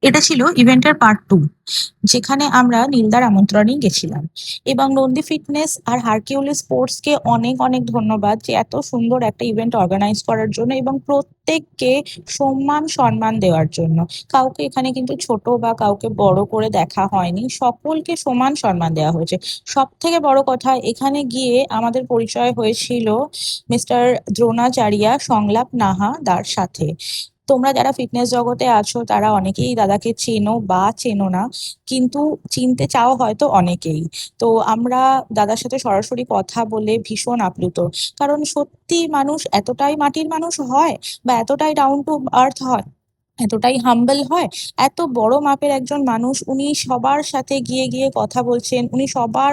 এটা ছিল ইভেন্টের পার্ট 2, যেখানে আমরা নীলদার আমন্ত্রণেই গেছিলাম। এবং নন্দী ফিটনেস আর হারকিউলিস স্পোর্টস কে অনেক অনেক ধন্যবাদ যে এত সুন্দর একটা ইভেন্ট অর্গানাইজ করার জন্য এবং প্রত্যেককে সম্মান সম্মান দেওয়ার জন্য। কাউকে এখানে কিন্তু ছোট বা কাউকে বড় করে দেখা হয়নি, সকলকে সমান সম্মান দেওয়া হয়েছে। সব থেকে বড় কথা, এখানে গিয়ে আমাদের পরিচয় হয়েছিল মিস্টার দ্রোণাচার্যা সংলাপ নাহা দার সাথে। তোমরা যারা ফিটনেস জগতে আছো তারা অনেকেই দাদাকে চেনো বা চেনো না, কিন্তু চিনতে চাও হয়তো অনেকেই। তো আমরা দাদার সাথে সরাসরি কথা বলে ভীষণ আপ্লুত। কারণ সত্যি মানুষ এতটাই মাটির মানুষ হয়, বা এতটাই ডাউন টু আর্থ হয়, এতটাই হাম্বল হয়। এত বড় মাপের একজন মানুষ, উনি সবার সাথে গিয়ে গিয়ে কথা বলছেন, উনি সবার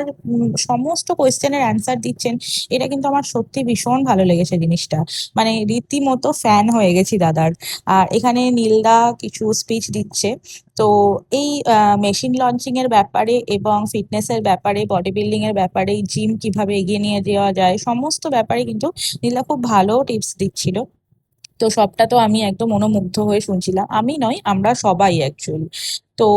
সমস্ত কোয়েশ্চেনের অ্যান্সার দিচ্ছেন। এটা কিন্তু আমার সত্যি ভীষণ ভালো লেগেছে জিনিসটা। মানে রীতিমতো ফ্যান হয়ে গেছি দাদার। আর এখানে নীলদা কিছু স্পিচ দিচ্ছে। তো এই মেশিন লঞ্চিং এর ব্যাপারে এবং ফিটনেস এর ব্যাপারে, বডি বিল্ডিং এর ব্যাপারে, জিম কিভাবে এগিয়ে নিয়ে যাওয়া যায়, সমস্ত ব্যাপারে কিন্তু নীলদা খুব ভালো টিপস দিচ্ছিল। তো সবটা তো আমি একদম মনোমুগ্ধ হয়ে শুনছিলাম, আমি নয় আমরা সবাই অ্যাকচুয়ালি। তো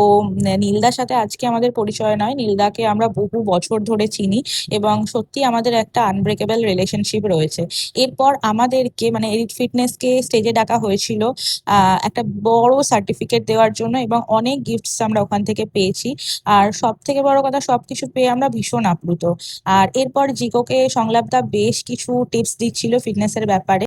নীলদার সাথে আজকে আমাদের পরিচয় নয়, নীলদাকে আমরা বহু বছর ধরে চিনি এবং সত্যি আমাদের একটা আনব্রেকেবল রিলেশনশিপ রয়েছে। এরপর আমাদেরকে মানে এলিট ফিটনেসকে স্টেজে ডাকা হয়েছিল একটা বড় সার্টিফিকেট দেওয়ার জন্য, এবং অনেক গিফটস আমরা ওখান থেকে পেয়েছি। আর সব থেকে বড় কথা, সবকিছু পেয়ে আমরা ভীষণ আপ্লুত। আর এরপর জিকোকে সংলাপদা বেশ কিছু টিপস দিচ্ছিল ফিটনেসের ব্যাপারে।